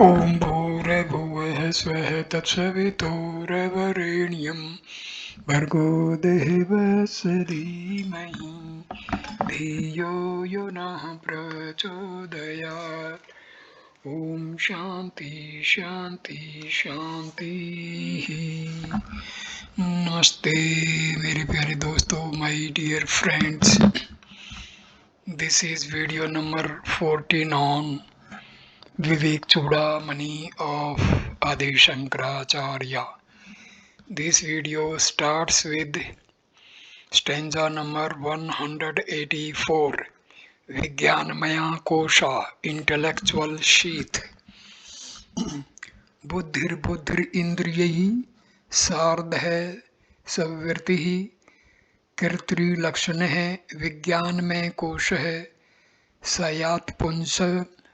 ॐ भूर्भुवः स्वः तत्सवितुर्वरेण्यं भर्गो देवस्य धीमहि धियो यो नः प्रचोदयात्। ॐ शान्ति शान्ति शान्तिः। नमस्ते मेरे प्यारे दोस्तों, my dear friends. This is video number 14 on Viveka Chudamani of Adi Sankaracharya. This video starts with stanza number 184, Vijnanamaya Kosha, intellectual sheath. बुद्धिर बुद्धिर इंद्रियैः सार्धः सवृत्तिः कर्तृलक्षणः विज्ञानमय कोशः सयात् पुंस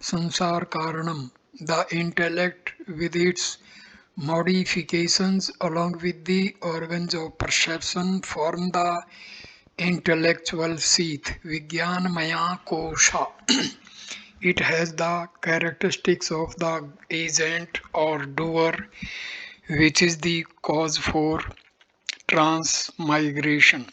संसार कारणम. The intellect with its modifications along with the organs of perception form the intellectual sheath, Vijnanamaya Kosha. It has the characteristics of the agent or doer, which is the cause for transmigration.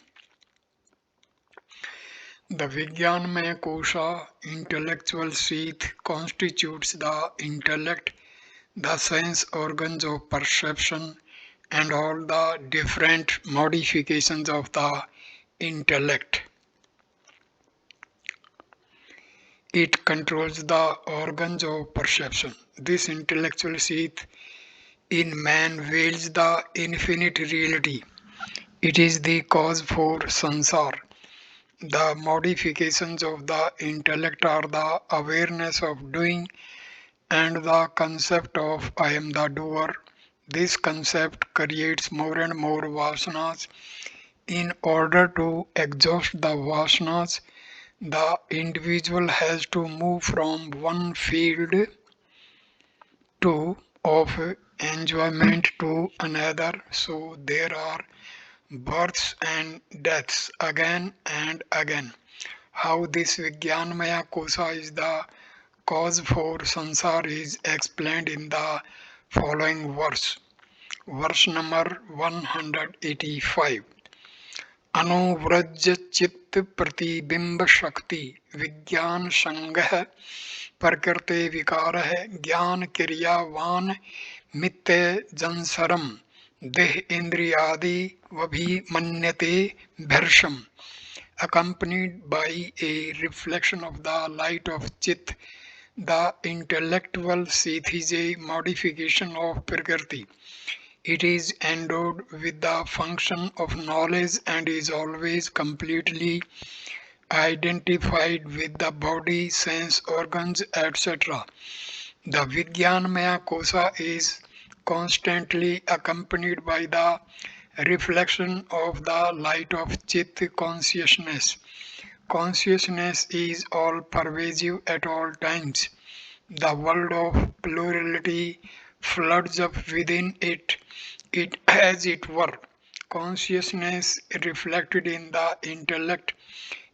The Vijnanamaya Kosha, intellectual sheath, constitutes the intellect, the sense organs of perception, and all the different modifications of the intellect. It controls the organs of perception. This intellectual sheath in man wields the infinite reality. It is the cause for sansar. The modifications of the intellect are the awareness of doing and the concept of I am the doer. This concept creates more and more vasanas. In order to exhaust the vasanas, the individual has to move from one field of enjoyment to another. So there are births and deaths again and again. How this Vijnanamaya Kosha is the cause for sansar is explained in the following verse. Verse number 185. अनुव्रज चित्त प्रतिबिंब शक्ति विज्ञान संगह प्रकृते विकार है ज्ञान क्रियावान मित्य जंसरम देह इंद्रियादि वभिमन्यते भर्षम. Accompanied by a reflection of the light of Chit, the intellectual sheath is a modification of Prakriti. It is endowed with the function of knowledge and is always completely identified with the body, sense organs, etc. The Vijnanamaya Kosha is constantly accompanied by the reflection of the light of Chit consciousness. Consciousness is all pervasive at all times. The world of plurality floods up within it. It as it were. Consciousness reflected in the intellect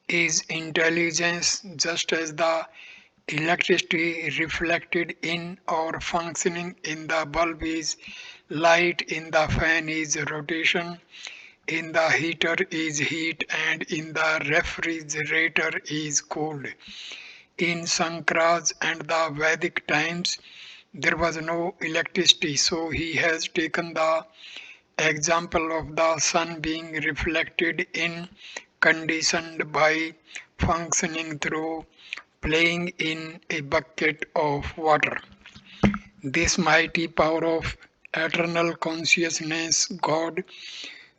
is intelligence, just as the electricity reflected in or functioning in the bulb is light, in the fan is rotation, in the heater is heat, and in the refrigerator is cold. In Sankara's and the Vedic times, there was no electricity, so he has taken the example of the sun being reflected in conditioned by functioning through playing in a bucket of water. This mighty power of eternal consciousness, God,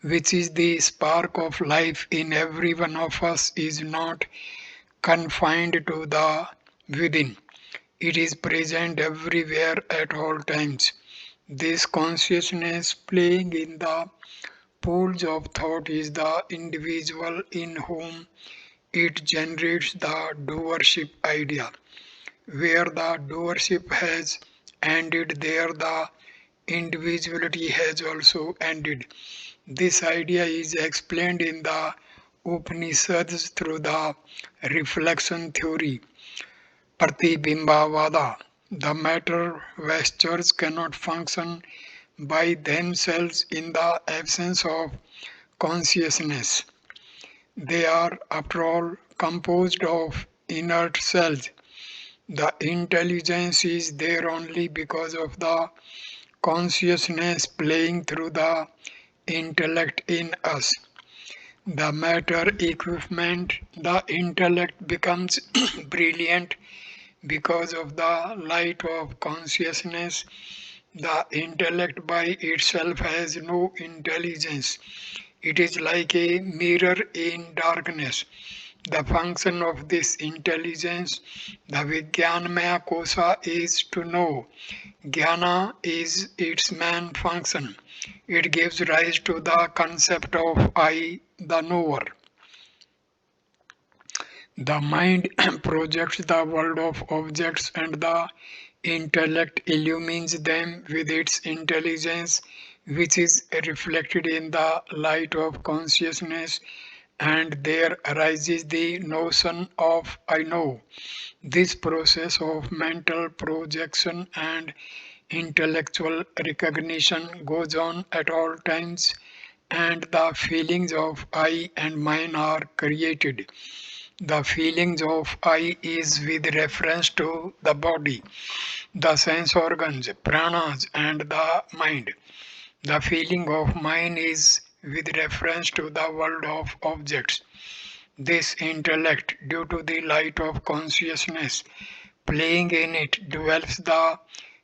which is the spark of life in every one of us, is not confined to the within. It is present everywhere at all times. This consciousness playing in the pools of thought is the individual in whom it generates the doership idea. Where the doership has ended, there the individuality has also ended. This idea is explained in the Upanishads through the reflection theory, Pratibimbavada. The matter vestures cannot function by themselves in the absence of consciousness. They are, after all, composed of inert cells. The intelligence is there only because of the consciousness playing through the intellect in us. The matter equipment, the intellect becomes brilliant because of the light of consciousness. The intellect by itself has no intelligence. It is like a mirror in darkness. The function of this intelligence, the Vijnanamaya Kosa, is to know. Jnana is its main function. It gives rise to the concept of I, the knower. The mind projects the world of objects and the intellect illumines them with its intelligence, which is reflected in the light of consciousness, and there arises the notion of I know. This process of mental projection and intellectual recognition goes on at all times, and the feelings of I and mine are created. The feelings of I is with reference to the body, the sense organs, pranas, and the mind. The feeling of mine is with reference to the world of objects. This intellect, due to the light of consciousness playing in it, develops the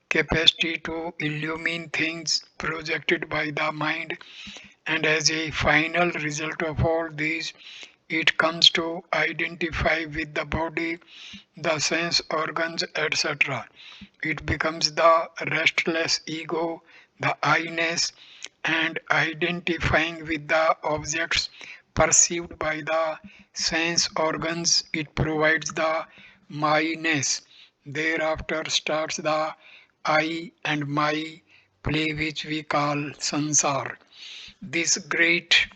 capacity to illumine things projected by the mind, and as a final result of all these, it comes to identify with the body, the sense organs, etc. It becomes the restless ego, the I-ness, and identifying with the objects perceived by the sense organs, it provides the my-ness. Thereafter starts the I and my play, which we call sansar. This great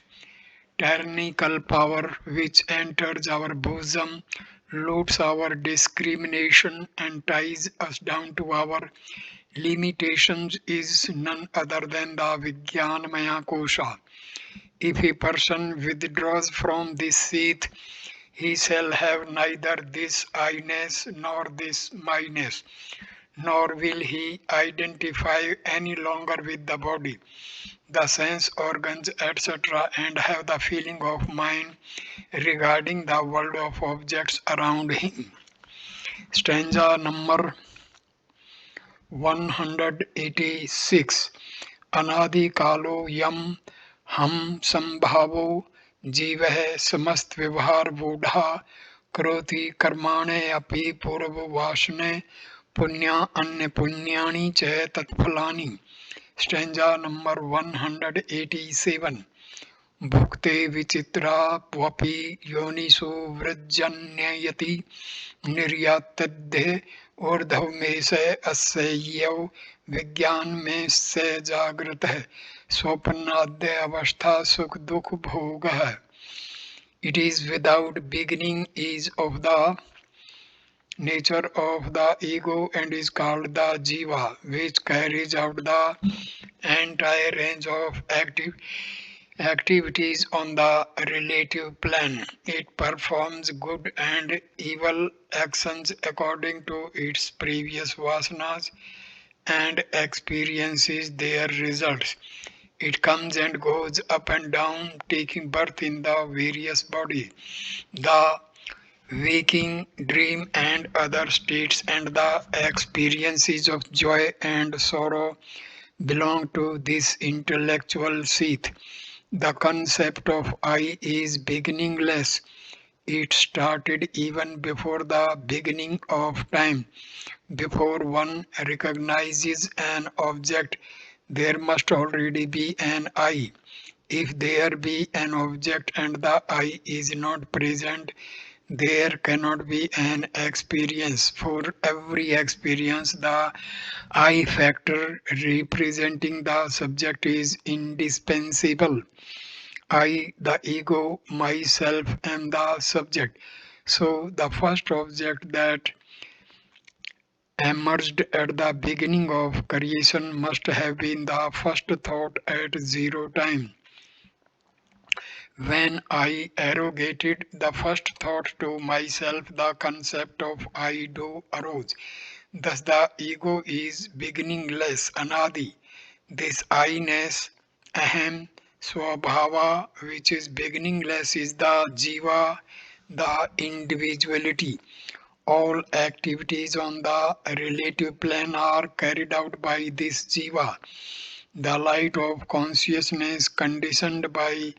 tyrannical power which enters our bosom, loots our discrimination, and ties us down to our limitations is none other than the Vijnanamaya Kosha. If a person withdraws from this seat, he shall have neither this I-ness nor this my-ness, nor will he identify any longer with the body, the sense organs, etc., and have the feeling of mind regarding the world of objects around him. Stanza number 186. Anadi kalo yam हम संभावो जीव है समस्त व्यवहार बूढ़ा करोति कर्माणे अपि पूर्व वासने पुण्या अन्य पुण्यानि च तत्फलानि. Stanza number 187. भुक्ते विचित्रावपि योनिषु वृज्जन्ययति निर्यातध्ये ऊर्ध्व में से अस्यैव विज्ञान में से जागृत है स्वप्नाद्य अवस्था सुख दुख भोग है. It is without beginning, is of the nature of the ego and is called the jiva, which carries out the entire range of activities on the relative plane. It performs good and evil actions according to its previous vasanas and experiences their results. It comes and goes up and down, taking birth in the various bodies, the waking, dream, and other states, and the experiences of joy and sorrow belong to this intellectual seat. The concept of I is beginningless. It started even before the beginning of time. Before one recognizes an object, there must already be an I. If there be an object and the I is not present, there cannot be an experience. For every experience, the I factor representing the subject is indispensable. I, the ego, myself, am the subject. So the first object that emerged at the beginning of creation must have been the first thought at zero time. When I arrogated the first thought to myself, the concept of I do arose. Thus the ego is beginningless, anadi. This I-ness, aham, swabhava, which is beginningless, is the jiva, the individuality. All activities on the relative plane are carried out by this jiva. The light of consciousness conditioned by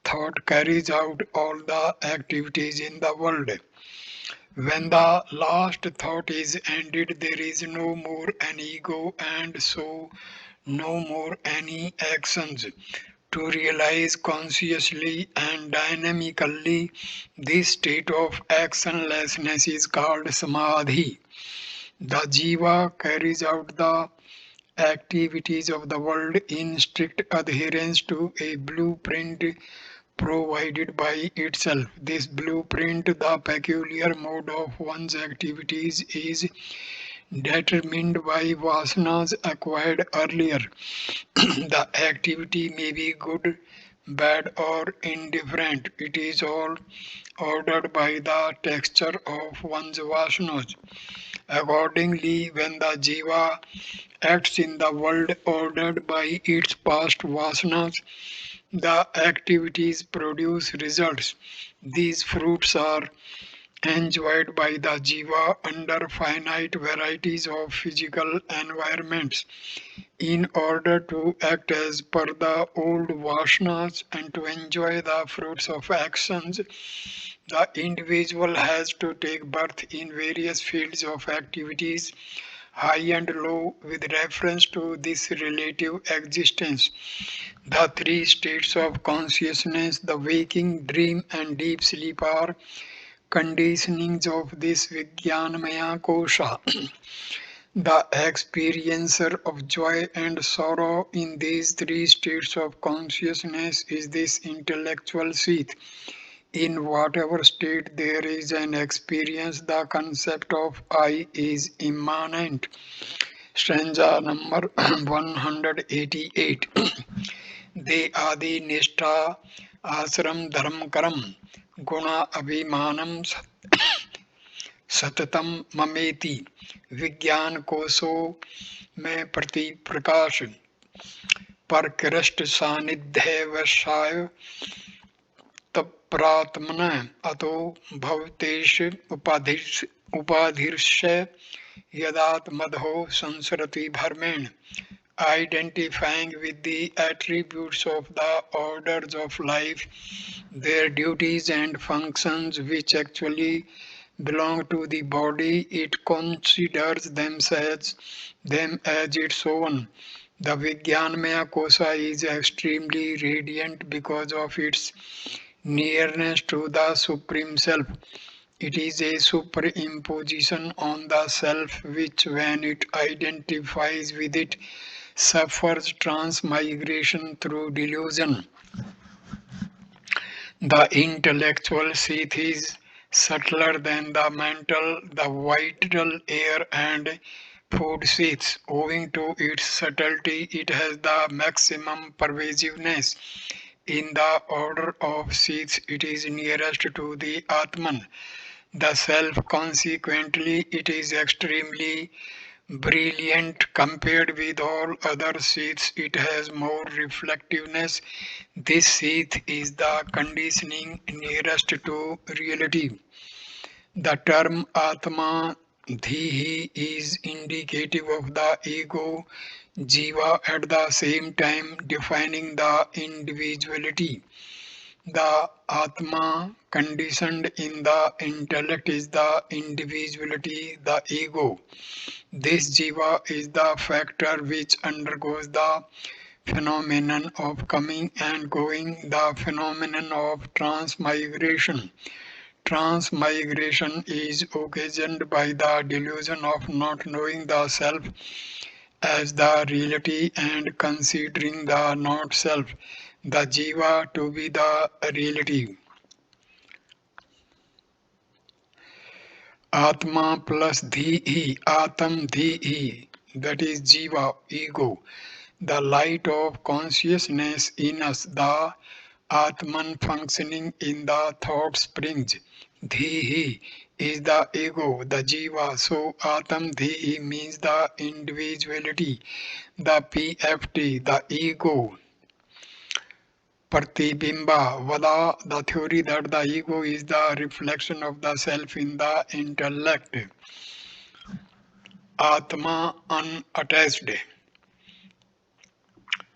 thought carries out all the activities in the world. When the last thought is ended, there is no more an ego and so no more any actions. To realize consciously and dynamically this state of actionlessness is called samadhi. The jiva carries out the activities of the world in strict adherence to a blueprint provided by itself. This blueprint, the peculiar mode of one's activities, is determined by vasanas acquired earlier. The activity may be good, bad, or indifferent. It is all ordered by the texture of one's vasanas. Accordingly, when the jiva acts in the world ordered by its past vasanas, the activities produce results. These fruits are enjoyed by the jiva under finite varieties of physical environments. In order to act as per the old vasanas and to enjoy the fruits of actions, the individual has to take birth in various fields of activities, high and low, with reference to this relative existence. The three states of consciousness, the waking, dream, and deep sleep, are conditionings of this Vijnanamaya kosha. The experiencer of joy and sorrow in these three states of consciousness is this intellectual seat. In whatever state there is an experience, the concept of I is immanent. Stanza number 188. De adi nishtha asram dharam karam guna abhimanam सततम ममेति विज्ञान कोशो में प्रति प्रकाश परकृष्ट सानिध्य वशाय तप्रात्मन अतो भवतेश उपाधिर्ष्य यदात्मदहो संसरति भर्मेण. Identifying with the attributes of the orders of life, their duties and functions which actually belong to the body, it considers them as its own. The Vijnanamaya Kosa is extremely radiant because of its nearness to the Supreme Self. It is a superimposition on the Self which, when it identifies with it, suffers transmigration through delusion. The intellectual seat is subtler than the mental, the vital air and food seats. Owing to its subtlety, it has the maximum pervasiveness. In the order of seats, it is nearest to the Atman, the Self. Consequently, it is extremely brilliant compared with all other seats. It has more reflectiveness. This seat is the conditioning nearest to reality. The term Atma Dhihi is indicative of the ego Jiva, at the same time defining the individuality. The Atma conditioned in the intellect is the individuality, the ego. This jiva is the factor which undergoes the phenomenon of coming and going, the phenomenon of transmigration. Transmigration is occasioned by the delusion of not knowing the self as the reality and considering the not self, the jiva, to be the reality. Atma plus Dhihi, Atam Dhihi, that is Jiva, ego, the light of consciousness in us, the Atman functioning in the thought springs. Dhihi is the ego, the Jiva. So Atam Dhihi means the individuality, the PFT, the ego. Pratibimba Vada, the theory that the ego is the reflection of the self in the intellect. Atma unattached.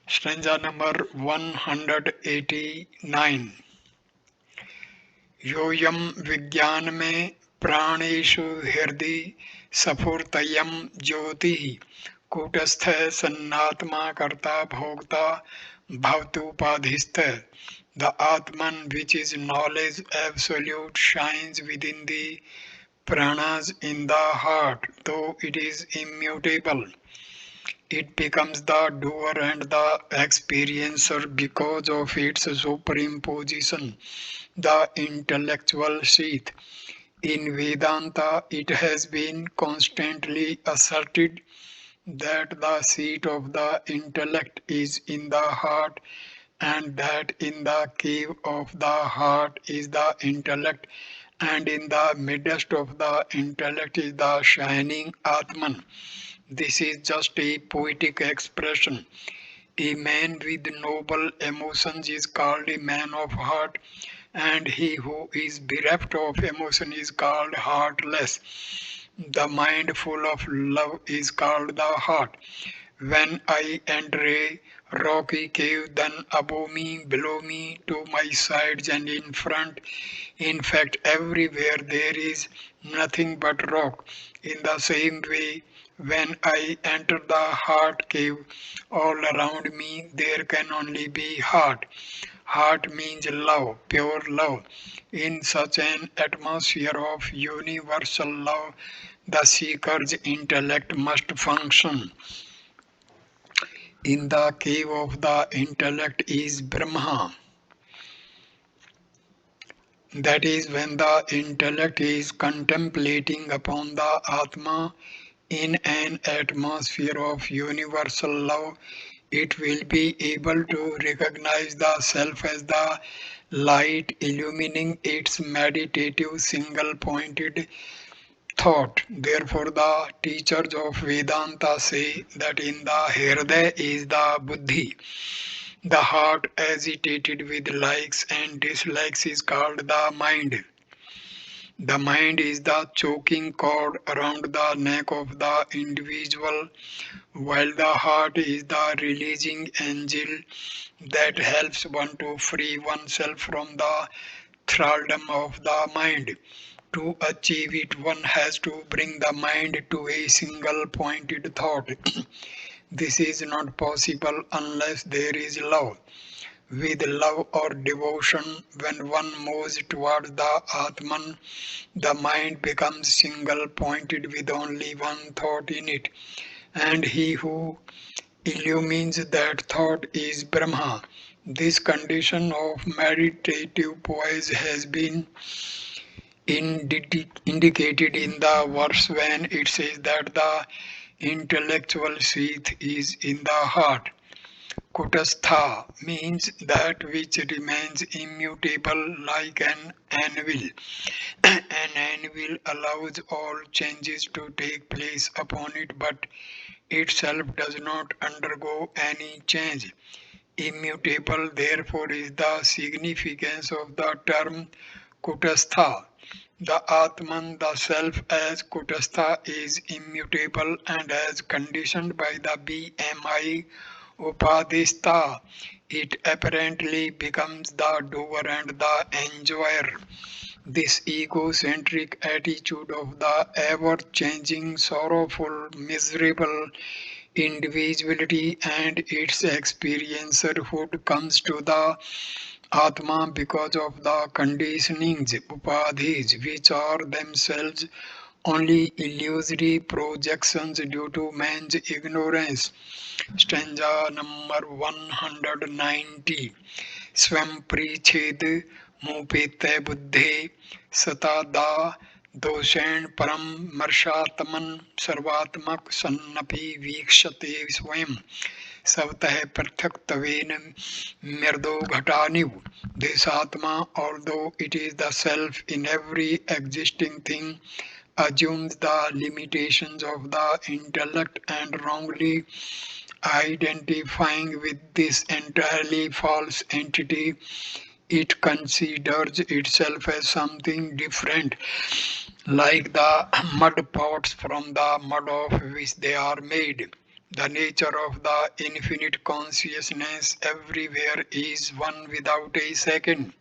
Stanza number 189. योऽयं विज्ञानमे प्राणेषु हृदि स्फुरत्ययं ज्योतिः कूटस्थः सन्नात्मा कर्ता भोक्ता भवतुपाधिस्थः. The Atman, which is knowledge absolute, shines within the pranas in the heart, though it is immutable. It becomes the doer and the experiencer because of its superimposition, the intellectual sheath. In Vedanta, it has been constantly asserted that the seat of the intellect is in the heart, and that in the cave of the heart is the intellect, and in the midst of the intellect is the shining Atman. This is just a poetic expression. A man with noble emotions is called a man of heart, and he who is bereft of emotion is called heartless. The mind full of love is called the heart. When I enter a rocky cave, then above me, below me, to my sides and in front, in fact everywhere, there is nothing but rock. In the same way, when I enter the heart cave, all around me there can only be heart. Heart means love, pure love. In such an atmosphere of universal love, the seeker's intellect must function. In the cave of the intellect is Brahma. That is when the intellect is contemplating upon the Atma in an atmosphere of universal love, it will be able to recognize the self as the light illumining its meditative single-pointed thought. Therefore, the teachers of Vedanta say that in the Hridaya is the Buddhi. The heart agitated with likes and dislikes is called the mind. The mind is the choking cord around the neck of the individual, while the heart is the releasing angel that helps one to free oneself from the thraldom of the mind. To achieve it, one has to bring the mind to a single pointed thought. This is not possible unless there is love. With love or devotion, when one moves towards the Atman, the mind becomes single pointed with only one thought in it, and he who illumines that thought is Brahma. This condition of meditative poise has been indicated in the verse when it says that the intellectual seat is in the heart. Kutastha means that which remains immutable like an anvil. An anvil allows all changes to take place upon it, but itself does not undergo any change. Immutable, therefore, is the significance of the term Kutastha. The Atman, the self as Kutastha, is immutable, and as conditioned by the BMI Upadhistha, it apparently becomes the doer and the enjoyer. This egocentric attitude of the ever-changing, sorrowful, miserable individuality and its experiencerhood comes to the Atma because of the conditionings, upadhis, which are themselves only illusory projections due to man's ignorance. Stanza number 190. Swam priched mupete buddhe satada दोषेण परम मर्षात्मन सर्वात्मक सन्नपि वीक्षते स्वयं स्वतः पृथक्त्वेन मृदो घटानिव. This Atma, although it is the self in every existing thing, assumes the limitations of the intellect and wrongly identifying with this entirely false entity, it considers itself as something different, like the mud pots from the mud of which they are made. The nature of the infinite consciousness everywhere is one without a second.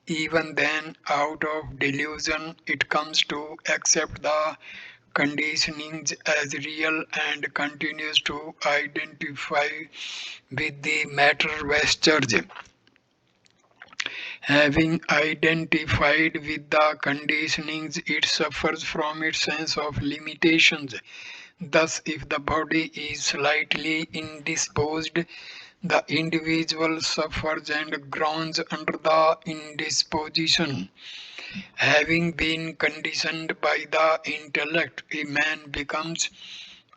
Even then, out of delusion, it comes to accept the conditionings as real and continues to identify with the matter vestures. Having identified with the conditionings, it suffers from its sense of limitations. Thus, if the body is slightly indisposed, the individual suffers and groans under the indisposition. Having been conditioned by the intellect, a man becomes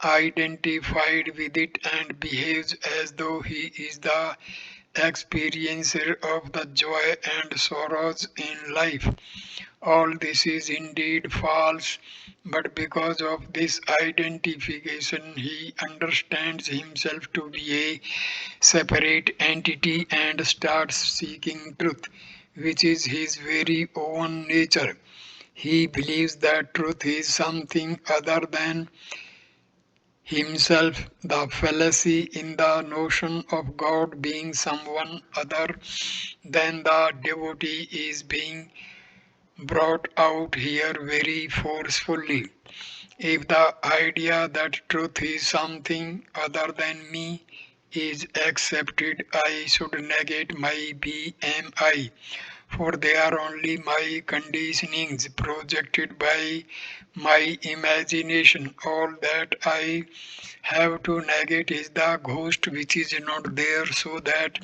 identified with it and behaves as though he is the experiencer of the joy and sorrows in life. All this is indeed false, but because of this identification, he understands himself to be a separate entity and starts seeking truth, which is his very own nature. He believes that truth is something other than himself. The fallacy in the notion of God being someone other than the devotee is being brought out here very forcefully. If the idea that truth is something other than me is accepted, I should negate my BMI, for they are only my conditionings projected by my imagination. All that I have to negate is the ghost which is not there, so that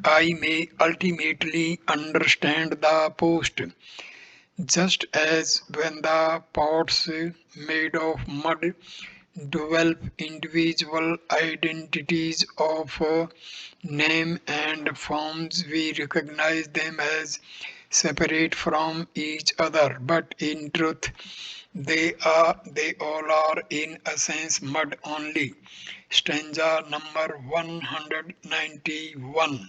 I may ultimately understand the post. Just as when the pots made of mud develop individual identities of name and forms, we recognize them as separate from each other, but in truth they all are in essence mud only. Stanza number 191.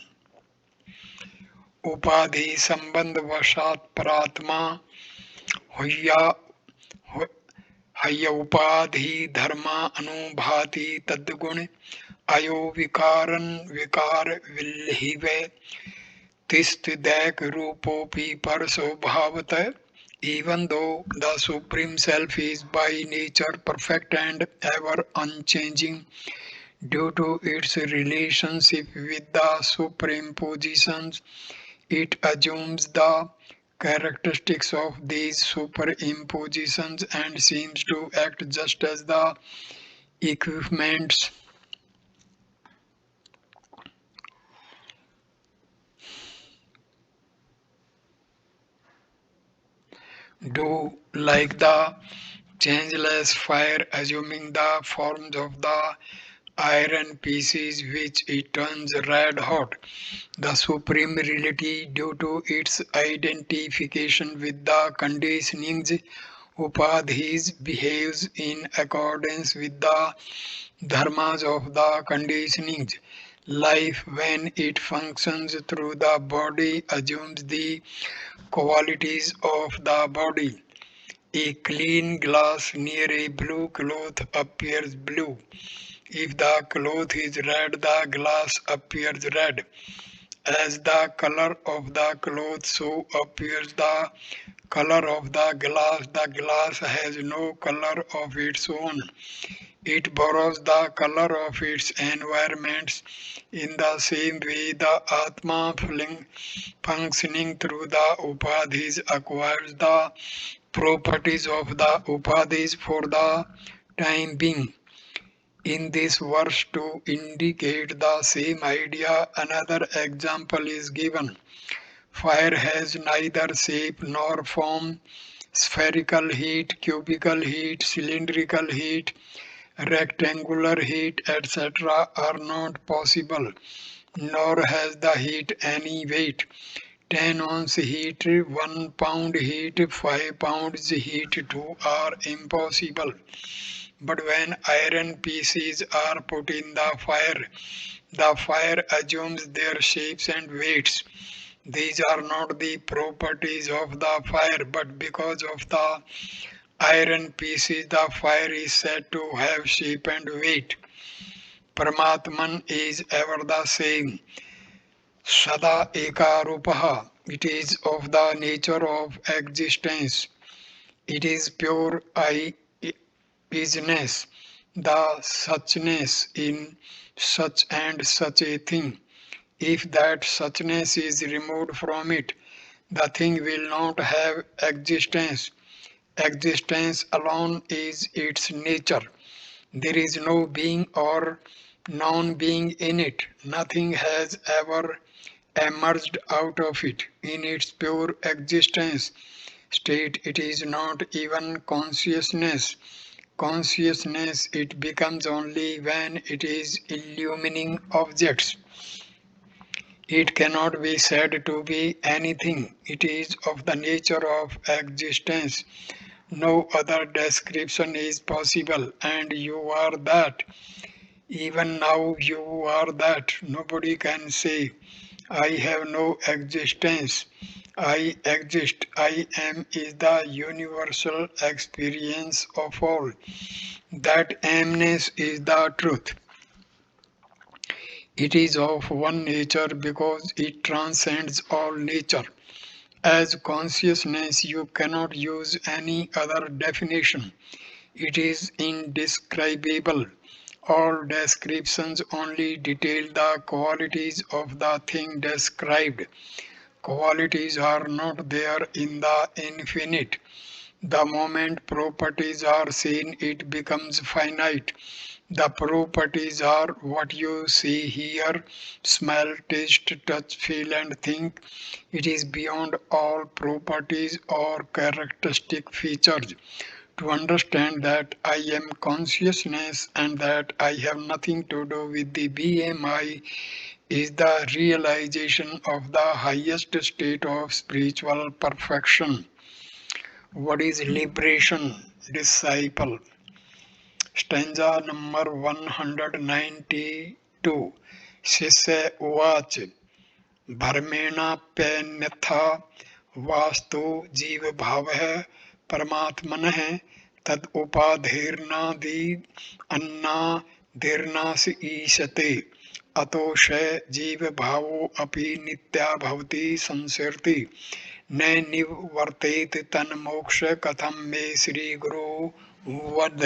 उपाधि संबंध वशात परात्मा हुय्या हय उपाधि धर्मा अनुभाति तद्गुण अयो विकारन विकार विल्हिवे तिस्थिदैक रूपोपि परसोभावत. Even though the Supreme Self is by nature perfect and ever unchanging, due to its relationship with the supreme positions, it assumes the characteristics of these superimpositions and seems to act just as the equipments do, like the changeless fire assuming the forms of the iron pieces which it turns red hot. The supreme reality, due to its identification with the conditionings, upadhis, behaves in accordance with the dharmas of the conditionings. Life, when it functions through the body, assumes the qualities of the body. A clean glass near a blue cloth appears blue. If the cloth is red, the glass appears red. As the color of the cloth, so appears the color of the glass. The glass has no color of its own. It borrows the color of its environments. In the same way, the Atma functioning through the Upadhis acquires the properties of the Upadhis for the time being. In this verse, to indicate the same idea, another example is given. Fire has neither shape nor form, spherical heat, cubical heat, cylindrical heat, rectangular heat, etc. are not possible, nor has the heat any weight. 10 ounce heat, 1 pound heat, 5 pounds heat too are impossible. But when iron pieces are put in the fire assumes their shapes and weights. These are not the properties of the fire, but because of the iron pieces, the fire is said to have shape and weight. Paramatman is ever the same. Sada eka rupaha. It is of the nature of existence. It is pure I isness, the suchness in such and such a thing. If that suchness is removed from it, the thing will not have existence. Existence alone is its nature. There is no being or non-being in it. Nothing has ever emerged out of it. In its pure existence state, it is not even consciousness. Consciousness it becomes only when it is illumining objects. It cannot be said to be anything. It is of the nature of existence. No other description is possible, and you are that. Even now you are that. Nobody can say, I have no existence. I exist. I am is the universal experience of all. That amness is the truth. It is of one nature because it transcends all nature. As consciousness, you cannot use any other definition. It is indescribable. All descriptions only detail the qualities of the thing described. Qualities are not there in the infinite. The moment properties are seen, it becomes finite. The properties are what you see, hear, smell, taste, touch, feel, and think. It is beyond all properties or characteristic features. To understand that I am consciousness and that I have nothing to do with the BMI is the realization of the highest state of spiritual perfection. What is liberation, disciple? Stanza number 192. Sisya Uvach भर्मेणाप्यन्यथा vastu जीव भाव है परमात्मन है तद उपाधिर्नादि अन्नाधिर्नाश ईशते अतो क्षय जीव भावो अपि नित्या भवति संसरति न निवर्तेत तन्मोक्ष कथम मे श्री गुरु वद.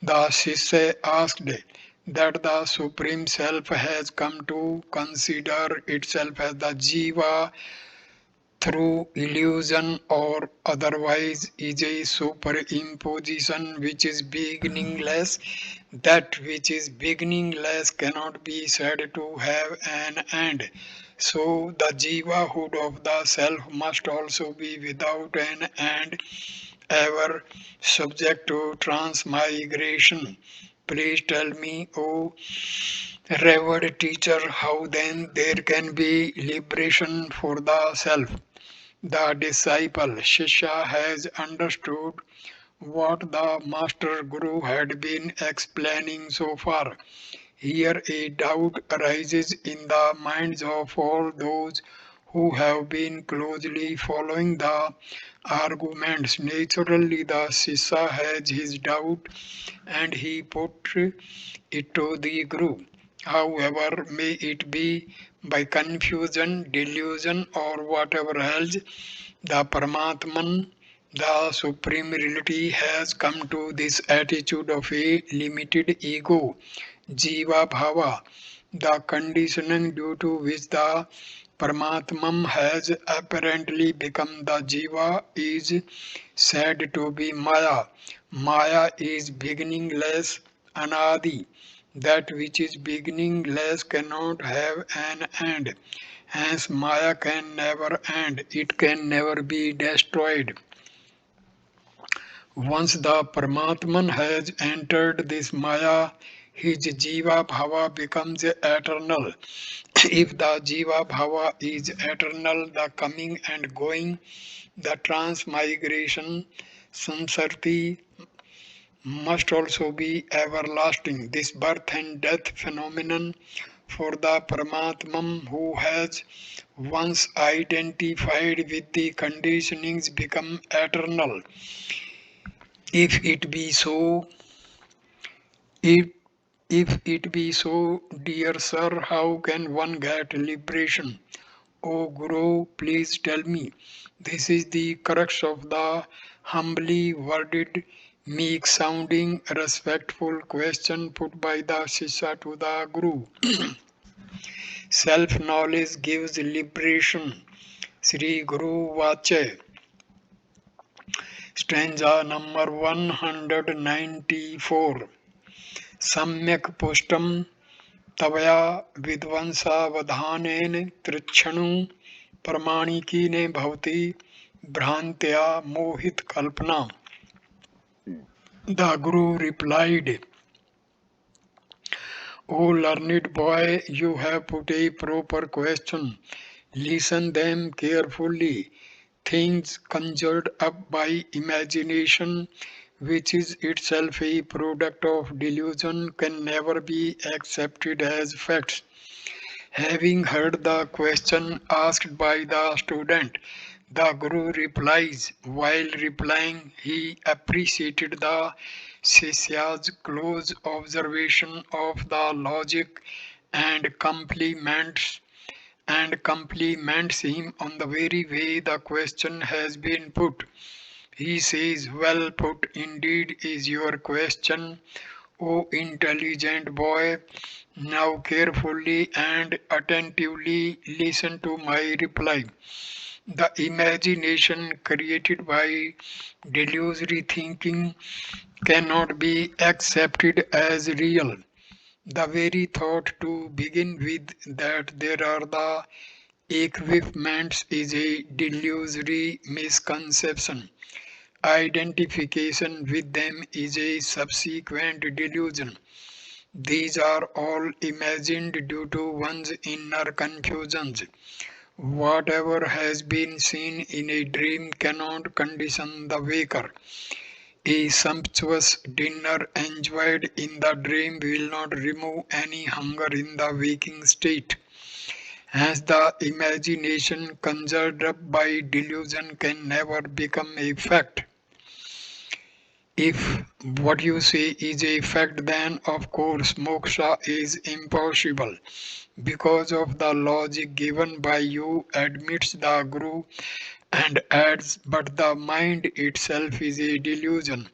The Sisya asked that the Supreme Self has come to consider itself as the Jiva through illusion or otherwise is a superimposition which is beginningless. That which is beginningless cannot be said to have an end. So the Jivahood of the Self must also be without an end, ever subject to transmigration. Please tell me, O revered teacher, how then there can be liberation for the self? The disciple Shishya has understood what the Master Guru had been explaining so far. Here a doubt arises in the minds of all those who have been closely following the arguments. Naturally, the Shishya has his doubt and he put it to the Guru. However, may it be by confusion, delusion, or whatever else, the Paramatman, the Supreme Reality, has come to this attitude of a limited ego, Jiva Bhava, the conditioning due to which the Paramatman has apparently become the Jiva is said to be Maya. Maya is beginningless, Anadi. That which is beginningless cannot have an end. Hence Maya can never end. It can never be destroyed. Once the Paramatman has entered this Maya, his Jiva Bhava becomes eternal. If the Jiva Bhava is eternal, the coming and going, the transmigration, samsarti must also be everlasting. This birth and death phenomenon for the Paramatman who has once identified with the conditionings become eternal. If it be so, if, if it be so, dear sir, how can one get liberation? O Guru, please tell me. This is the crux of the humbly worded, meek sounding, respectful question put by the Sisha to the Guru. Self knowledge gives liberation. Sri Guru Vache. Stanza number 194. Samyak pushtam तवया विध्वंसावधानेन तृक्षणु प्रमाणिकीने भवति भ्रांत्या मोहित कल्पना. The Guru replied, O learned boy, you have put a proper question. Listen them carefully. Things conjured up by imagination, which is itself a product of delusion, can never be accepted as facts. Having heard the question asked by the student, the Guru replies. While replying, he appreciated the Shishya's close observation of the logic and compliments him on the very way the question has been put. He says, well put indeed is your question, O intelligent boy. Now carefully and attentively listen to my reply. The imagination created by delusory thinking cannot be accepted as real. The very thought to begin with that there are the equipments is a delusory misconception. Identification with them is a subsequent delusion. These are all imagined due to one's inner confusions. Whatever has been seen in a dream cannot condition the waker. A sumptuous dinner enjoyed in the dream will not remove any hunger in the waking state. As the imagination conjured up by delusion can never become a fact. If what you say is a fact, then of course moksha is impossible. Because of the logic given by you, admits the Guru and adds, but the mind itself is a delusion.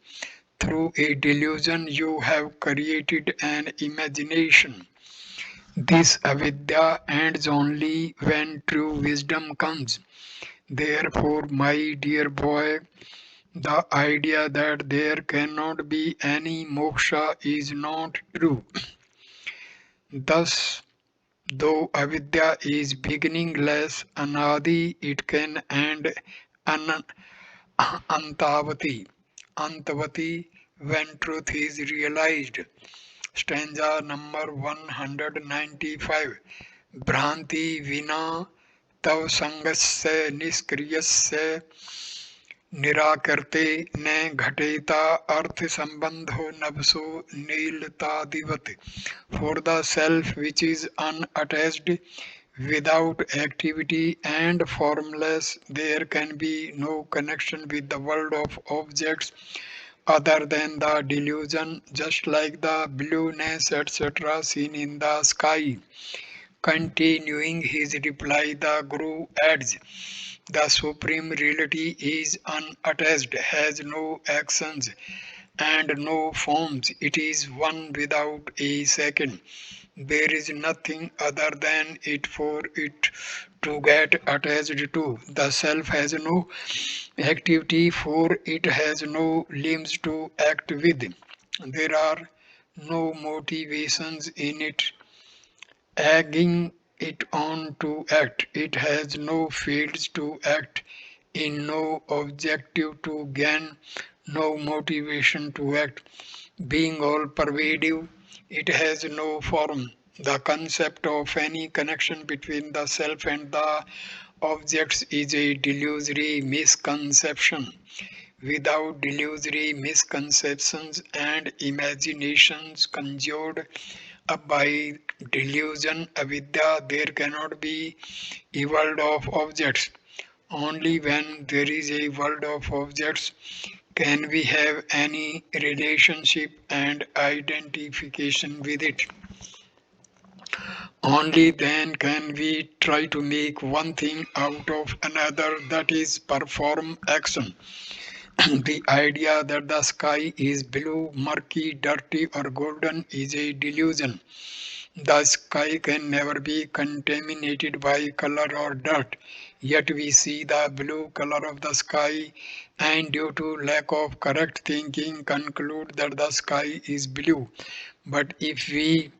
Through a delusion, you have created an imagination. This avidya ends only when true wisdom comes. Therefore, my dear boy, the idea that there cannot be any moksha is not true. Thus, though avidya is beginningless, anadi, it can end antavati, antavati when truth is realized. Stanza number 195. Bhranti vina tav sangasya niskriyasya निराकृते न घटेता अर्थ संबंधो नभसो नीलतादिवत. For the self which is unattached, without activity and formless, there can be no connection with the world of objects other than the delusion, just like the blueness, etc., seen in the sky. Continuing his reply, the Guru adds, the Supreme Reality is unattached, has no actions and no forms. It is one without a second. There is nothing other than it for it to get attached to. The self has no activity, for it has no limbs to act with. There are no motivations in it egging it on to act. It has no fields to act in, no objective to gain, no motivation to act. Being all-pervasive, it has no form. The concept of any connection between the self and the objects is a delusory misconception. Without delusory misconceptions and imaginations conjured up by delusion, avidya, there cannot be a world of objects. Only when there is a world of objects can we have any relationship and identification with it. Only then can we try to make one thing out of another, that is, perform action. The idea that the sky is blue, murky, dirty, or golden is a delusion. The sky can never be contaminated by color or dirt, yet we see the blue color of the sky and due to lack of correct thinking conclude that the sky is blue. But if we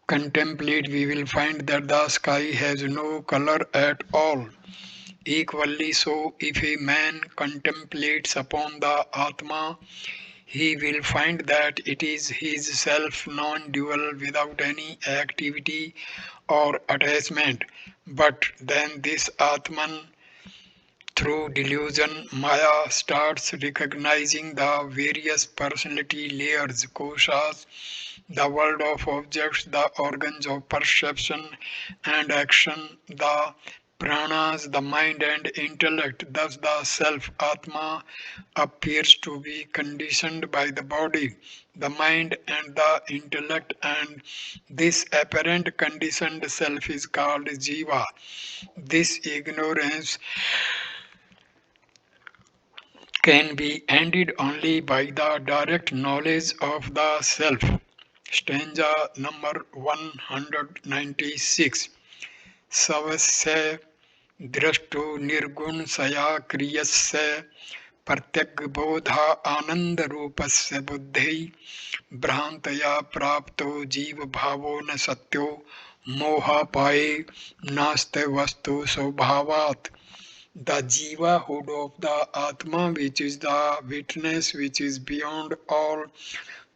contemplate, we will find that the sky has no color at all. Equally so, if a man contemplates upon the Atma, he will find that it is his self non-dual without any activity or attachment. But then this Atman, through delusion, Maya starts recognizing the various personality layers, koshas, the world of objects, the organs of perception and action, the pranas, the mind and intellect. Thus, the self Atma appears to be conditioned by the body, the mind, and the intellect, and this apparent conditioned self is called Jiva. This ignorance can be ended only by the direct knowledge of the self. Stanza number 196. Savasya drashto nirgun saya kriyasya प्रत्यग्बोधा आनंदरूपस्य बुद्धि भ्रांतया प्राप्तो जीव भावो न सत्यो मोहापाये नास्ते वस्तु स्वभावात्. The jivahood of the Atma, which is the witness which is beyond all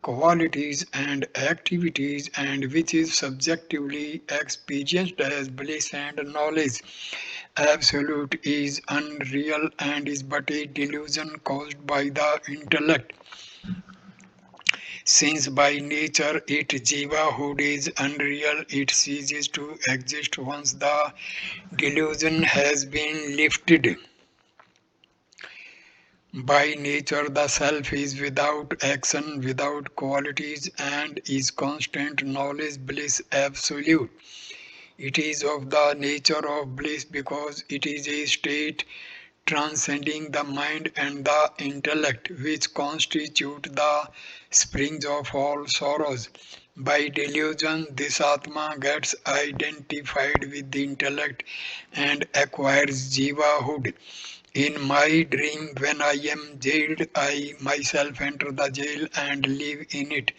qualities and activities and which is subjectively experienced as bliss and knowledge. Absolute is unreal and is but a delusion caused by the intellect. Since by nature its jivahood is unreal, it ceases to exist once the delusion has been lifted. By nature, the self is without action, without qualities, and is constant knowledge, bliss, absolute. It is of the nature of bliss because it is a state transcending the mind and the intellect, which constitute the springs of all sorrows. By delusion, this Atma gets identified with the intellect and acquires jivahood. In my dream, when I am jailed, I myself enter the jail and live in it.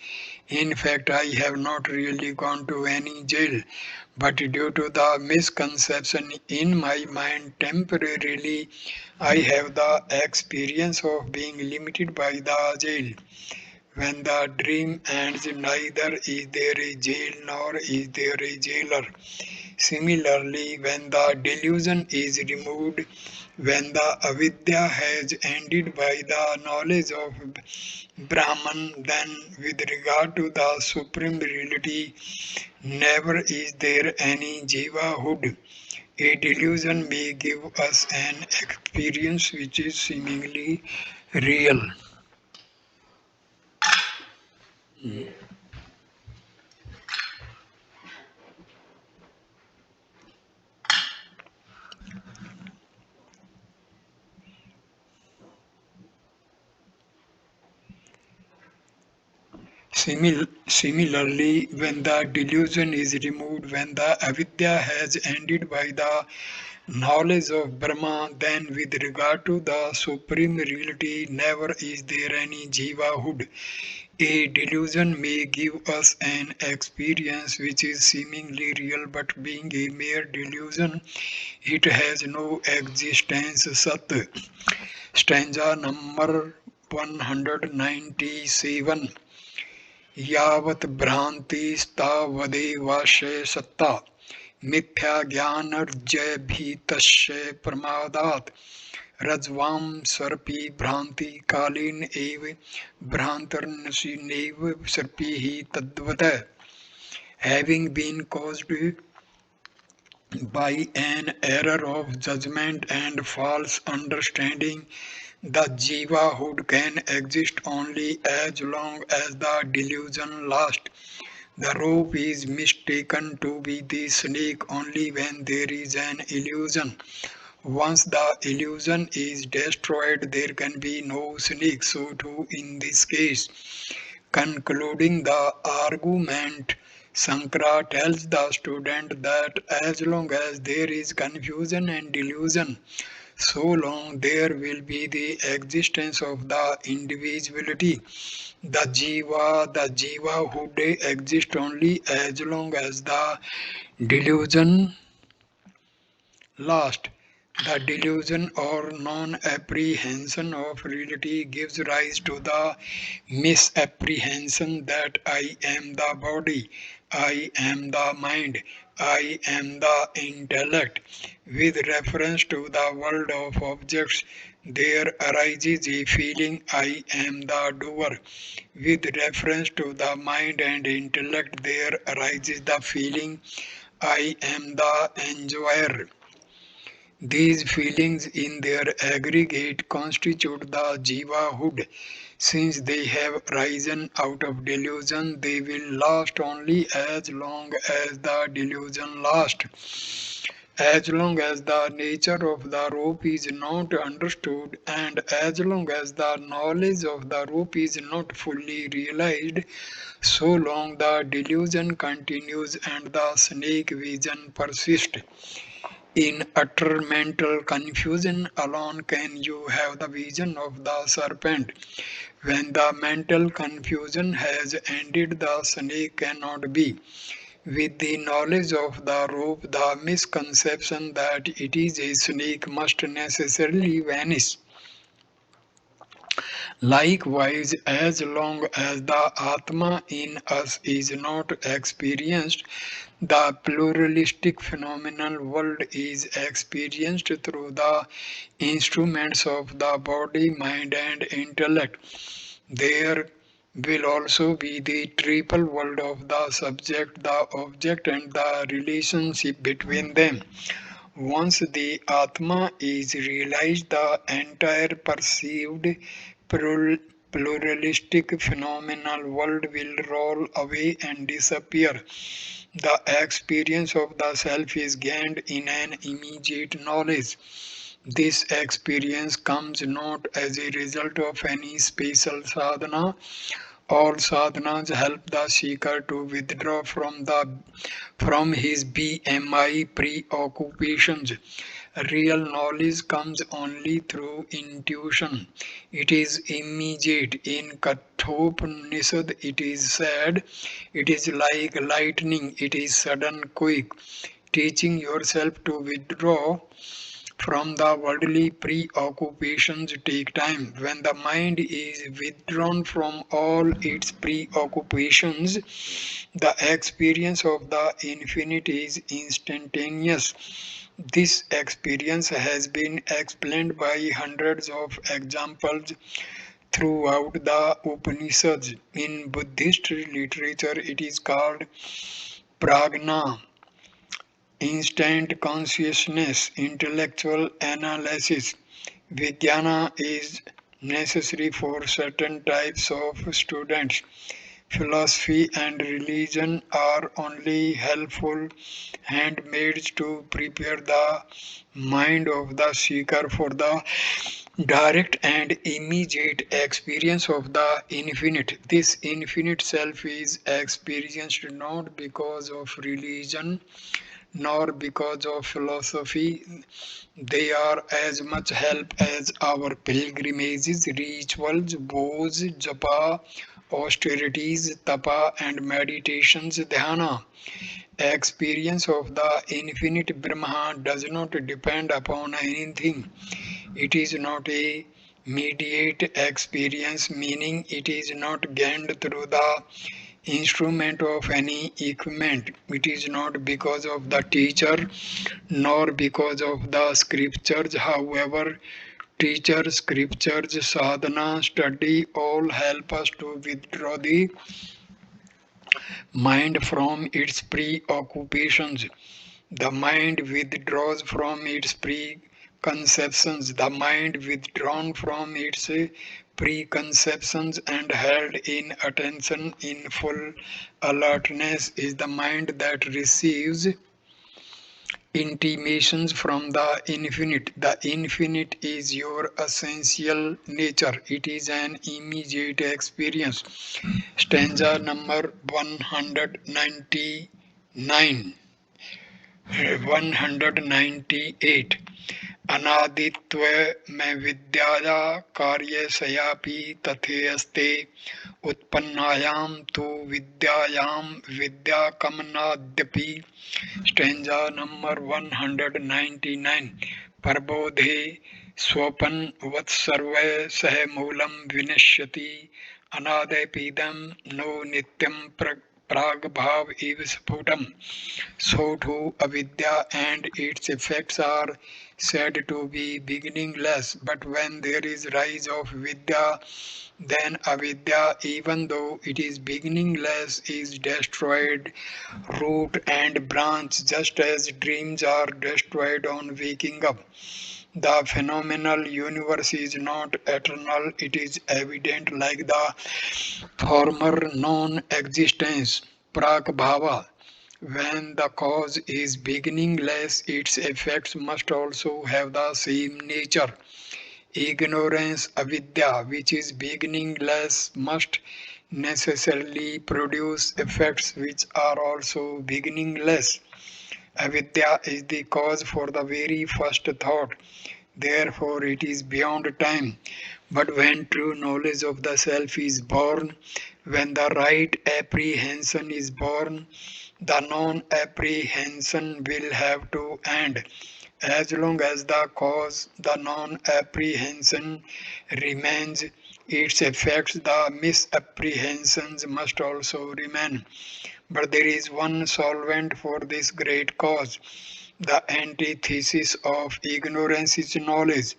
In fact, I have not really gone to any jail, but due to the misconception in my mind, temporarily I have the experience of being limited by the jail. When the dream ends, neither is there a jail nor is there a jailer. Similarly, when the delusion is removed, when the avidya has ended by the knowledge of Brahman, then with regard to the supreme reality, never is there any jivahood. A delusion may give us an experience which is seemingly real. Similarly, when the delusion is removed, when the avidya has ended by the knowledge of Brahma, then with regard to the supreme reality, never is there any jivahood. A delusion may give us an experience which is seemingly real, but being a mere delusion, it has no existence sat. Stanza number 197. यावत् भ्रान्तिस्तावदेवाशे सत्ता मिथ्या ज्ञानर्जयभीतस्य प्रमादात् रज्ज्वां सर्पी भ्रान्ति कालीन एव भ्रान्तर्नशीनैव सर्पिः तद्वत् having been caused by an error of judgment and false understanding, the jivahood can exist only as long as the delusion lasts. The rope is mistaken to be the snake only when there is an illusion. Once the illusion is destroyed, there can be no snake. So too in this case. Concluding the argument, Sankara tells the student that as long as there is confusion and delusion, so long there will be the existence of the individuality. The jiva who exists only as long as the delusion lasts. The delusion or non-apprehension of reality gives rise to the misapprehension that I am the body, I am the mind, I am the intellect. With reference to the world of objects, there arises a feeling I am the doer. With reference to the mind and intellect, there arises the feeling I am the enjoyer. These feelings in their aggregate constitute the jivahood. Since they have risen out of delusion, they will last only as long as the delusion lasts. As long as the nature of the rope is not understood, and as long as the knowledge of the rope is not fully realized, so long the delusion continues and the snake vision persists. In utter mental confusion alone can you have the vision of the serpent. When the mental confusion has ended, the snake cannot be. With the knowledge of the rope, the misconception that it is a snake must necessarily vanish. Likewise, as long as the Atma in us is not experienced, the pluralistic phenomenal world is experienced through the instruments of the body, mind, and intellect. There will also be the triple world of the subject, the object, and the relationship between them. Once the Atma is realized, the entire perceived pluralistic phenomenal world will roll away and disappear. The experience of the self is gained in an immediate knowledge. This experience comes not as a result of any special sadhana. All sadhanas help the seeker to withdraw from his BMI preoccupations. Real knowledge comes only through intuition. It is immediate. In Kathopanishad it is said, it is like lightning, it is sudden quick. Teaching yourself to withdraw from the worldly preoccupations take time. When the mind is withdrawn from all its preoccupations, the experience of the infinite is instantaneous. This experience has been explained by hundreds of examples throughout the Upanishads. In Buddhist literature, it is called prajna, instant consciousness, intellectual analysis. Vijnana is necessary for certain types of students. Philosophy and religion are only helpful handmaids to prepare the mind of the seeker for the direct and immediate experience of the infinite. This infinite self is experienced not because of religion nor because of philosophy. They are as much help as our pilgrimages, rituals, vows, japa, austerities, tapa, and meditations, dhyana. Experience of the infinite Brahma does not depend upon anything. It is not a mediate experience, meaning it is not gained through the instrument of any equipment. It is not because of the teacher nor because of the scriptures. However, teacher, scriptures, sadhana, study all help us to withdraw the mind from its preoccupations. The mind withdraws from its preconceptions. The mind withdrawn from its preconceptions and held in attention in full alertness is the mind that receives intimations from the infinite. The infinite is your essential nature. It is an immediate experience. Stanza number 199. 198. अनादित्व में विद्याया कार्यशयापि तथेऽस्ते उत्पन्नायां तु विद्यायां विद्याकमनाद्यपि. Stanza number 199. प्रबोधे स्वपन वत्सर्वै सह मूलम विनश्यति अनादिपीदम no नित्यम Prag-bhav is sputam. So too avidya and its effects are said to be beginningless. But when there is rise of vidya, then avidya, even though it is beginningless, is destroyed, root and branch, just as dreams are destroyed on waking up. The phenomenal universe is not eternal, it is evident like the former non-existence, Prag-bhava. When the cause is beginningless, its effects must also have the same nature. Ignorance, avidya, which is beginningless, must necessarily produce effects which are also beginningless. Avidya is the cause for the very first thought, therefore it is beyond time. But when true knowledge of the self is born, when the right apprehension is born, the non-apprehension will have to end. As long as the cause, the non-apprehension remains, its effects, the misapprehensions must also remain. But there is one solvent for this great cause. The antithesis of ignorance is knowledge.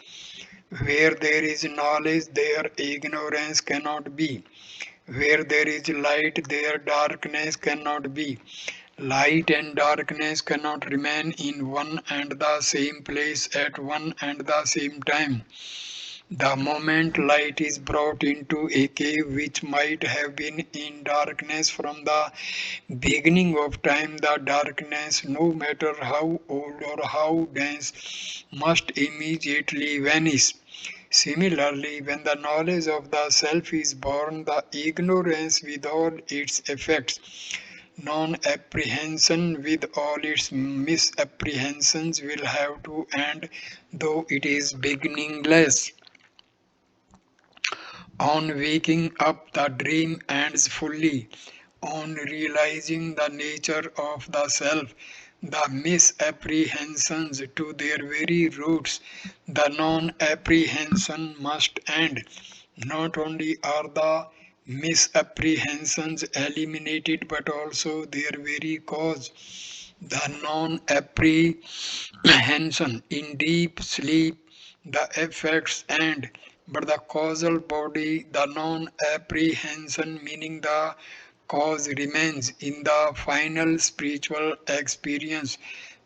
Where there is knowledge, there ignorance cannot be. Where there is light, there darkness cannot be. Light and darkness cannot remain in one and the same place at one and the same time. The moment light is brought into a cave which might have been in darkness from the beginning of time, the darkness, no matter how old or how dense, must immediately vanish. Similarly, when the knowledge of the self is born, the ignorance with all its effects, non-apprehension with all its misapprehensions will have to end, though it is beginningless. On waking up, the dream ends fully. On realizing the nature of the self, the misapprehensions to their very roots, the non-apprehension must end. Not only are the misapprehensions eliminated, but also their very cause. The non-apprehension in deep sleep, the effects end, but the causal body, the non-apprehension, meaning the cause remains in the final spiritual experience.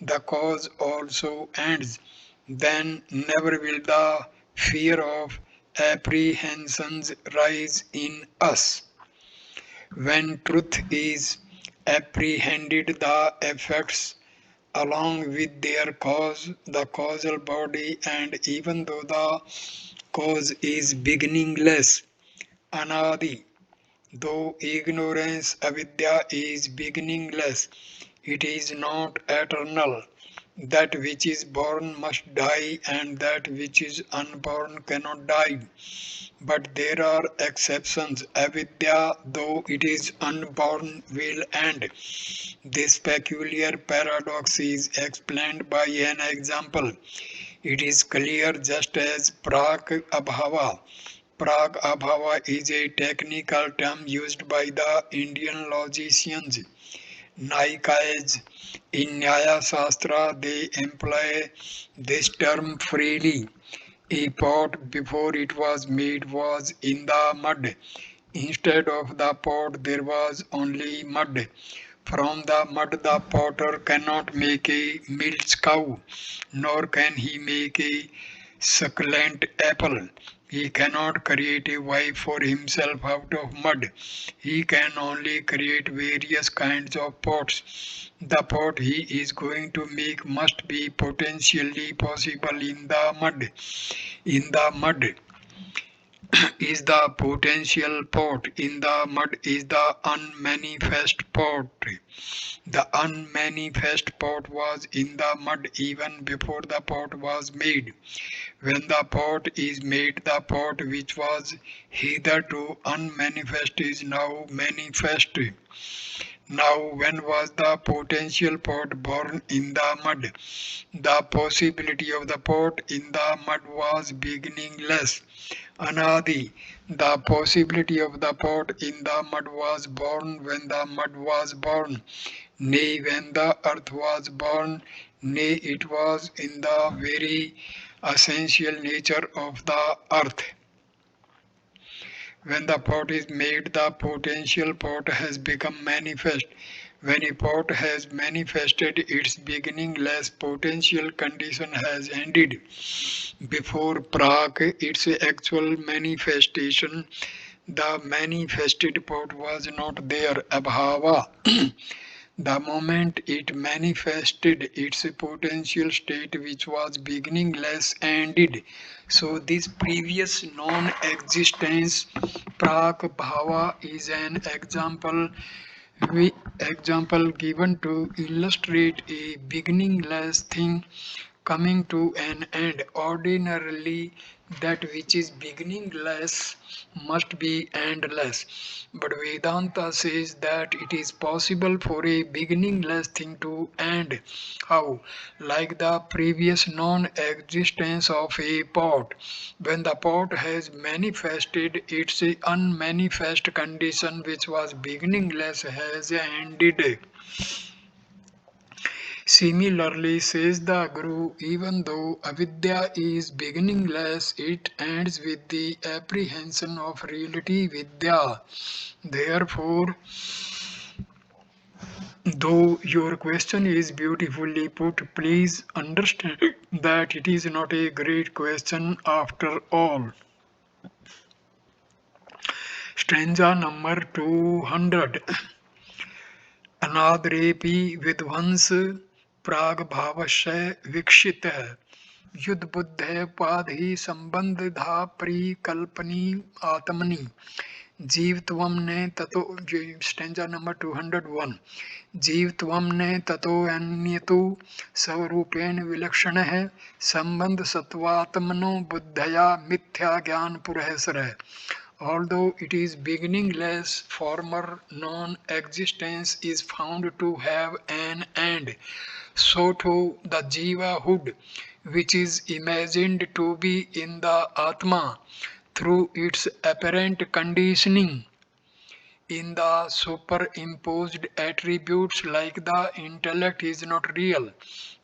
The cause also ends. Then never will the fear of apprehensions rise in us. When truth is apprehended, the effects along with their cause, the causal body, and even though the cause is beginningless, anadi, though ignorance, avidya, is beginningless, it is not eternal. That which is born must die, and that which is unborn cannot die. But there are exceptions. Avidya, though it is unborn, will end. This peculiar paradox is explained by an example. It is clear just as Prak-abhava. Prak-abhava is a technical term used by the Indian logicians, Naikayas. In Nyaya Shastra, they employ this term freely. A pot before it was made was in the mud. Instead of the pot, there was only mud. From the mud, the potter cannot make a milch cow, nor can he make a succulent apple. He cannot create a wife for himself out of mud. He can only create various kinds of pots. The pot he is going to make must be potentially possible in the mud. In the mud is the potential pot. In the mud is the unmanifest pot. The unmanifest pot was in the mud even before the pot was made. When the pot is made, the pot which was hitherto unmanifest is now manifest. Now, when was the potential pot born in the mud? The possibility of the pot in the mud was beginningless. Anadi, the possibility of the pot in the mud was born when the mud was born. Nay, when the earth was born, nay, it was in the very essential nature of the earth. When the pot is made, the potential pot has become manifest. When a pot has manifested, its beginningless potential condition has ended. Before Prak, its actual manifestation, the manifested pot was not there, Abhava. The moment it manifested, its potential state, which was beginningless, ended. So this previous non-existence, Prak Bhava, is an example given to illustrate a beginningless thing coming to an end. Ordinarily, that which is beginningless must be endless. But Vedanta says that it is possible for a beginningless thing to end. How? Like the previous non existence of a pot. When the pot has manifested, its unmanifest condition, which was beginningless, has ended. Similarly, says the Guru, even though avidya is beginningless, it ends with the apprehension of reality vidya. Therefore, though your question is beautifully put, please understand that it is not a great question after all. Stanza number 200. अनादरेऽपि विध्वंस प्रागभावस्य विक्षितः युद्धबुद्धेऽपाधि संबंधा परिकल्पनी आत्मनि जीवत्वं ने ततो stanza number 201 जीवत्वं ने ततोऽन्यतो स्वरूपेण विलक्षणः संबंध सत्वात्मनो बुद्धया मिथ्या ज्ञान पुरःसरः. Although it is beginningless, former non-existence is found to have an end. So too the Jiva-hood, which is imagined to be in the Atma through its apparent conditioning in the superimposed attributes, like the intellect is not real,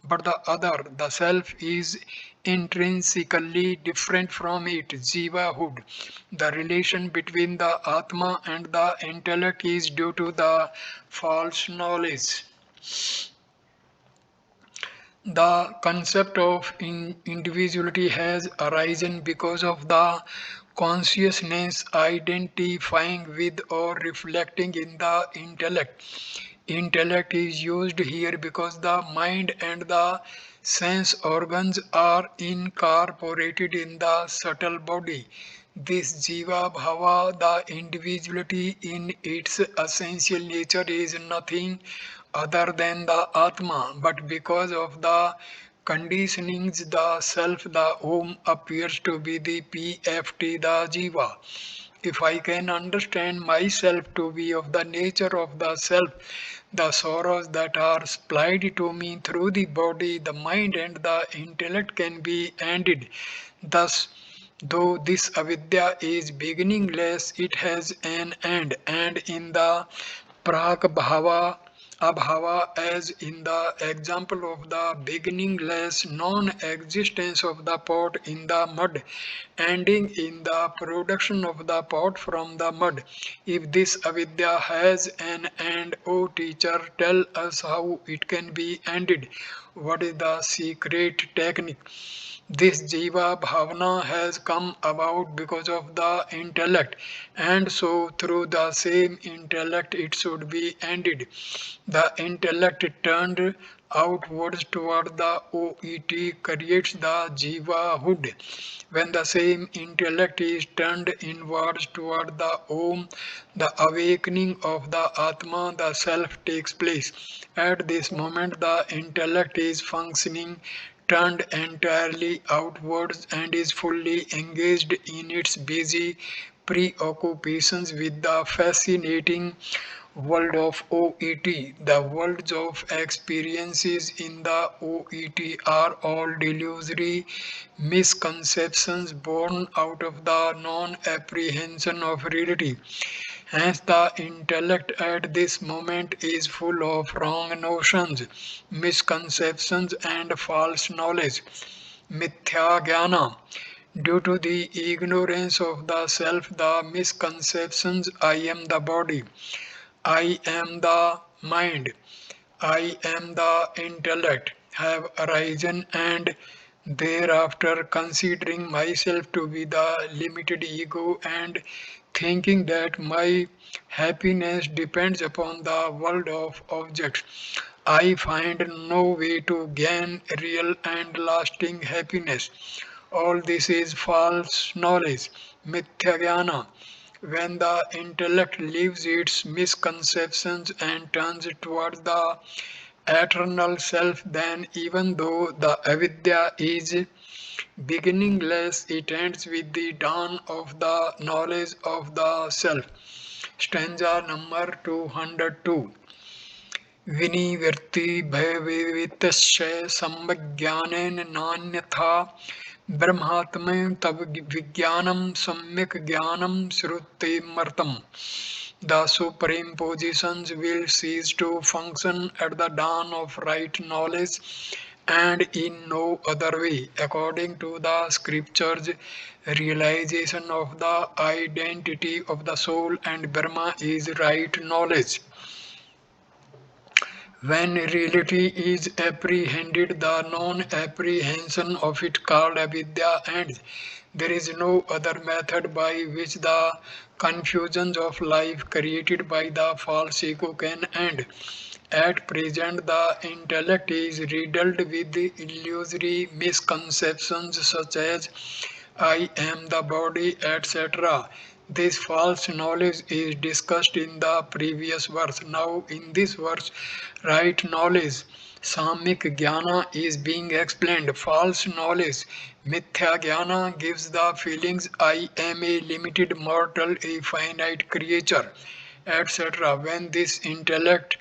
but the other, the self, is intrinsically different from it, Jivahood. The relation between the Atma and the intellect is due to the false knowledge. The concept of individuality has arisen because of the consciousness identifying with or reflecting in the intellect. Intellect is used here because the mind and the sense organs are incorporated in the subtle body. This Jiva Bhava, the individuality in its essential nature, is nothing other than the Atma, but because of the conditionings, the self, the Om, appears to be the PFT, the Jiva. If I can understand myself to be of the nature of the self, the sorrows that are supplied to me through the body, the mind, and the intellect can be ended. Thus, though this avidya is beginningless, it has an end, and in the Prak Bhava Abhava, as in the example of the beginningless non existence of the pot in the mud, ending in the production of the pot from the mud. If this avidya has an end, O teacher, tell us how it can be ended. What is the secret technique? This Jiva Bhavana has come about because of the intellect, and so through the same intellect it should be ended. The intellect turned outwards toward the OET creates the Jivahood. When the same intellect is turned inwards toward the Om, the awakening of the Atma, the Self, takes place. At this moment, the intellect is functioning turned entirely outwards and is fully engaged in its busy preoccupations with the fascinating world of OET. The worlds of experiences in the OET are all delusory misconceptions born out of the non apprehension of reality. Hence, the intellect at this moment is full of wrong notions, misconceptions, and false knowledge. Mithya Jnana. Due to the ignorance of the self, the misconceptions I am the body, I am the mind, I am the intellect have arisen, and thereafter considering myself to be the limited ego and thinking that my happiness depends upon the world of objects, I find no way to gain real and lasting happiness. All this is false knowledge, mithya jnana. When the intellect leaves its misconceptions and turns towards the eternal self, then even though the avidya is beginningless, it ends with the dawn of the knowledge of the self. Stanza number 202. विनिवृत्ति भयवित्तस्य सम्यग्ज्ञानेन नान्यथा ब्रह्मात्मैव तव विज्ञानं सम्यक् ज्ञानं श्रुतेमर्तम्. The supreme positions will cease to function at the dawn of right knowledge and in no other way. According to the scriptures, realization of the identity of the soul and Brahma is right knowledge. When reality is apprehended, the non-apprehension of it called avidya ends. There is no other method by which the confusions of life created by the false ego can end. At present, the intellect is riddled with illusory misconceptions such as I am the body, etc. This false knowledge is discussed in the previous verse. Now, in this verse, right knowledge, Samik Jnana, is being explained. False knowledge, Mithya Jnana, gives the feelings I am a limited mortal, a finite creature, etc. When this intellect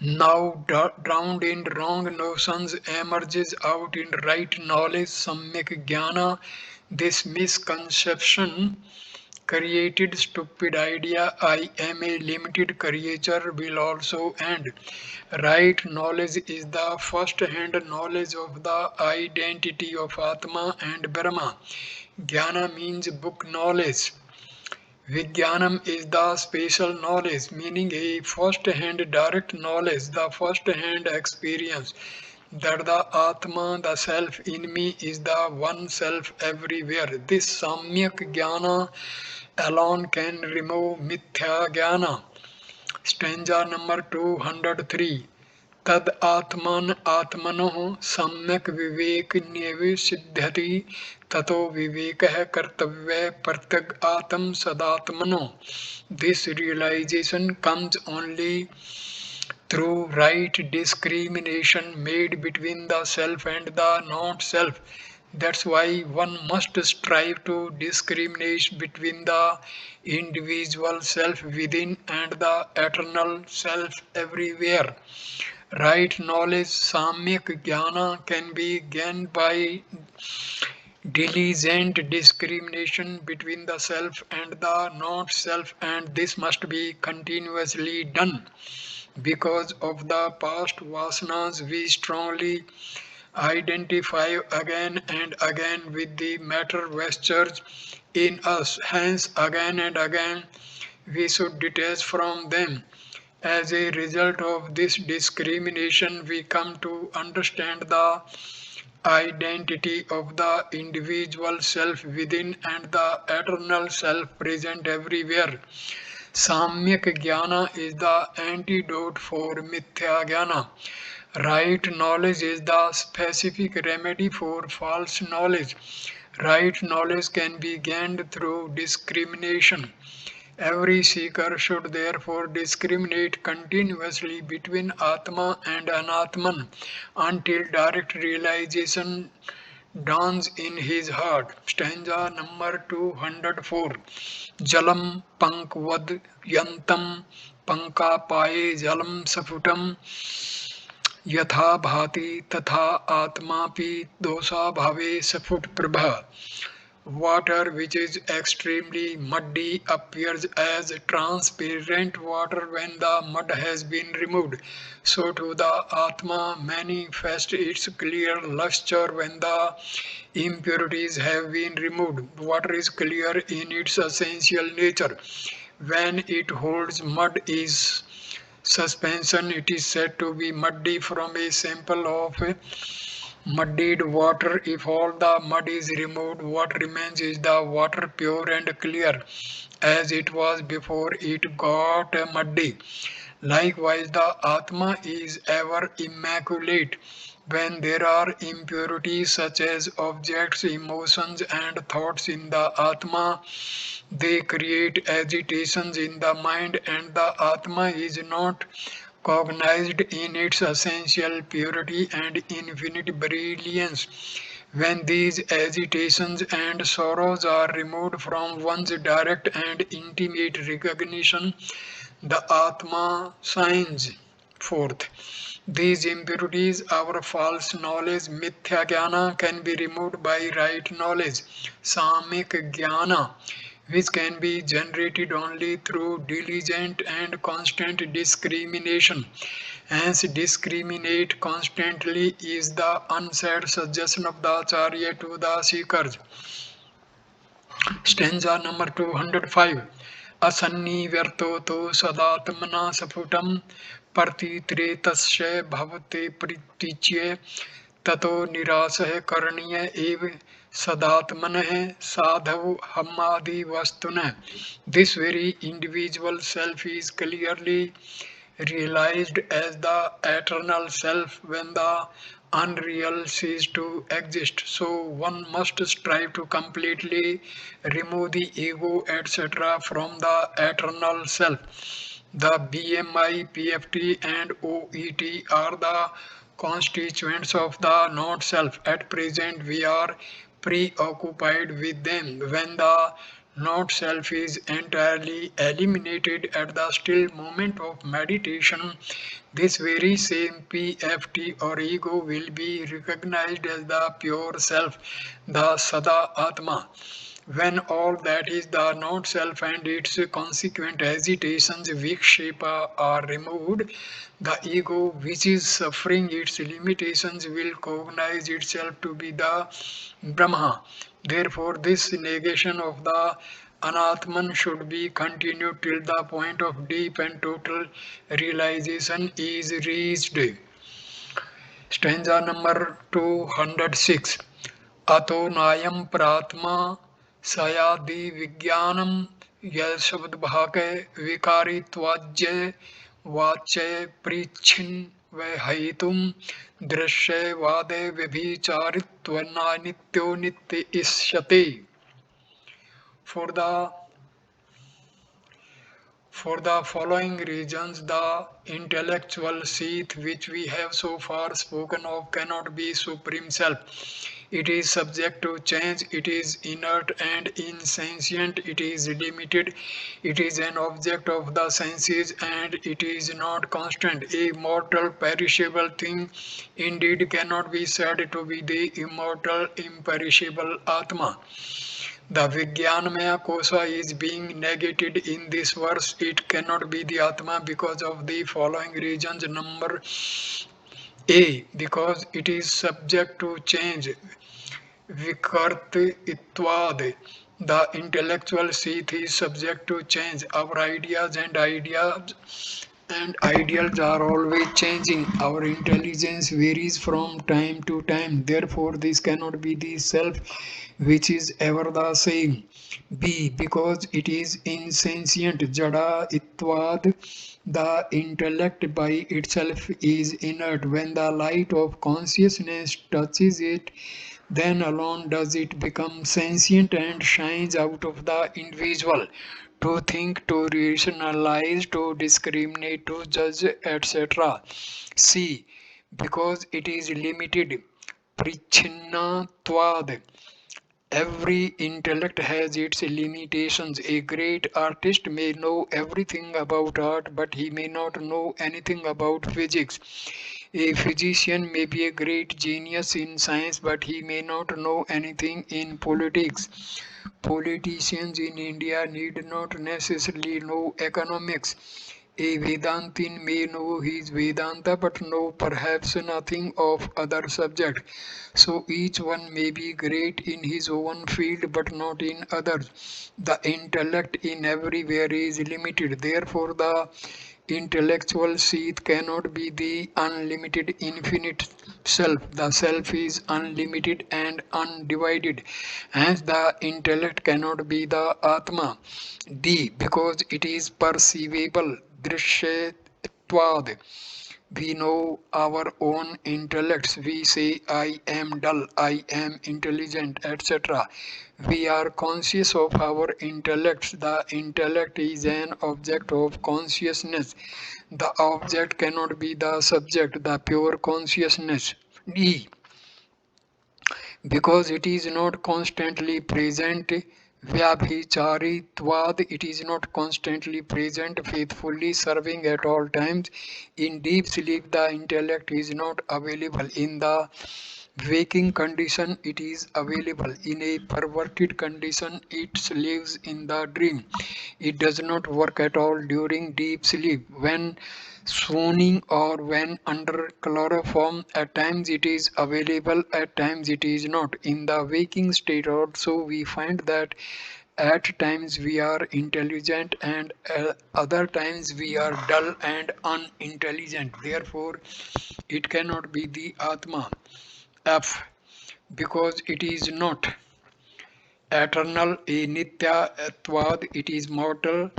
now drowned in wrong notions emerges out in right knowledge, Samyak Jnana. This misconception created stupid idea I am a limited creature will also end. Right knowledge is the first hand knowledge of the identity of Atma and Brahma. Jnana means book knowledge. Vijnanam is the special knowledge, meaning a first-hand direct knowledge, the first-hand experience that the Atma, the self in me, is the one self everywhere. This Samyak Jnana alone can remove Mithya Jnana. Stanza number 203. तद आत्मन आत्मनो सम्यक विवेक निविसिध्यति ततो विवेक कर्तव्य प्रत्यग आत्म सदात्मनो. This realization comes only through right discrimination made between the self and the not self. That's why one must strive to discriminate between the individual self within and the eternal self everywhere. Right knowledge, samyak jnana, can be gained by diligent discrimination between the self and the not self, and this must be continuously done. Because of the past vasanas, we strongly identify again and again with the matter vestures in us. Hence, again and again, we should detach from them. As a result of this discrimination, we come to understand the identity of the individual self within and the eternal self present everywhere. Samyak jnana is the antidote for mithya jnana. Right knowledge is the specific remedy for false knowledge. Right knowledge can be gained through discrimination. Every seeker should therefore discriminate continuously between Atma and Anatman until direct realization dawns in his heart. Stanza number 204. Jalam pankvad yantam pankapaye jalam safutam यथा भाति तथा आत्मापि दोषा भावे सफुट Prabha. Water which is extremely muddy appears as transparent water when the mud has been removed. So too the Atma manifests its clear luster when the impurities have been removed. Water is clear in its essential nature. When it holds mud is suspension, it is said to be muddy. From a sample of muddied water, if all the mud is removed, what remains is the water pure and clear as it was before it got muddy. Likewise, the Atma is ever immaculate. When there are impurities such as objects, emotions, and thoughts in the Atma, they create agitations in the mind, and the Atma is not cognized in its essential purity and infinite brilliance. When these agitations and sorrows are removed from one's direct and intimate recognition, the Atma shines forth. These impurities, our false knowledge, mithya jnana, can be removed by right knowledge, samik jnana, which can be generated only through diligent and constant discrimination. Hence, discriminate constantly is the unsaid suggestion of the Acharya to the seekers. Stanza number 205. असन्निवर्तो सदात्मना स्फुटं प्रतित्रेतस्य भवते प्रतीच्य ततो निराशः करणीय एव सदात्मनः साधव हमादि वस्तुनः. This very individual self is clearly realized as the eternal self when the unreal cease to exist. So one must strive to completely remove the ego, etc., from the eternal self. The BMI, PFT, and OET are the constituents of the not self. At present, we are preoccupied with them. When the not self is entirely eliminated at the still moment of meditation, this very same PFT or ego will be recognized as the pure self, the Sada Atma. When all that is the not self and its consequent agitations, vikshepa, are removed, the ego, which is suffering its limitations, will cognize itself to be the Brahma. Therefore, this negation of the Anatman should be continued till the point of deep and total realization is reached. Stanza number 206. अतो नायं प्रात्मा सयादि विज्ञानं यशब्दभागे विकारित्वाज्य वाच्य पृच्छिन् वैहयितुं दृश्ये वादे व्यभिचारित्वनानित्यो नित्य इष्यते. For the For the following reasons, the intellectual seat which we have so far spoken of cannot be supreme self. It is subject to change, it is inert and insentient, it is limited, it is an object of the senses, and it is not constant. A mortal, perishable thing indeed cannot be said to be the immortal, imperishable Atma. The Vijnanamaya Kosa is being negated in this verse. It cannot be the Atma because of the following reasons. Number A, because it is subject to change. Vikarti itvad. The intellectual seat is subject to change. Our ideals are always changing. Our intelligence varies from time to time. Therefore, this cannot be the self which is ever the same. B. Because it is insentient. Jada itvad. The intellect by itself is inert. When the light of consciousness touches it, then alone does it become sentient and shines out of the individual to think, to rationalize, to discriminate, to judge, etc. C. Because it is limited. Prichinatvad. Every intellect has its limitations. A great artist may know everything about art, but he may not know anything about physics. A physician may be a great genius in science, but he may not know anything in politics. Politicians in India need not necessarily know economics. A Vedantin may know his Vedanta but know perhaps nothing of other subject. So each one may be great in his own field but not in others. The intellect in everywhere is limited. Therefore the intellectual seat cannot be the unlimited infinite self. The self is unlimited and undivided. Hence the intellect cannot be the Atma. D. Because it is perceivable. Drishyatvad. We know our own intellects. We say, I am dull, I am intelligent, etc. We are conscious of our intellects. The intellect is an object of consciousness. The object cannot be the subject, the pure consciousness. E. Because it is not constantly present. Vyabhicharitvad. It is not constantly present, faithfully serving at all times. In deep sleep, the intellect is not available. In the waking condition, it is available. In a perverted condition, it lives in the dream. It does not work at all during deep sleep. When swooning or when under chloroform, at times it is available, at times it is not. In the waking state also, we find that at times we are intelligent and other times we are dull and unintelligent. Therefore, it cannot be the Atma. F. Because it is not eternal, a nitya atvad, it is mortal,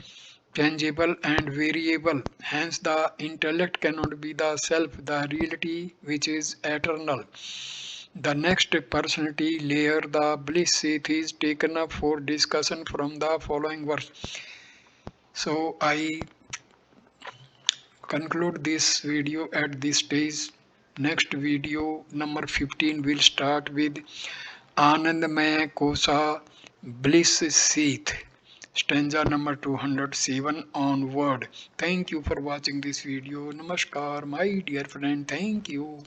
changeable and variable. Hence the intellect cannot be the self, the reality which is eternal. The next personality layer, the bliss seat, is taken up for discussion from the following verse. So I conclude this video at this stage. Next video number 15 will start with Anandamaya Kosa Bliss Seat, stanza number 207 onward. Thank you for watching this video. Namaskar, my dear friend. Thank you.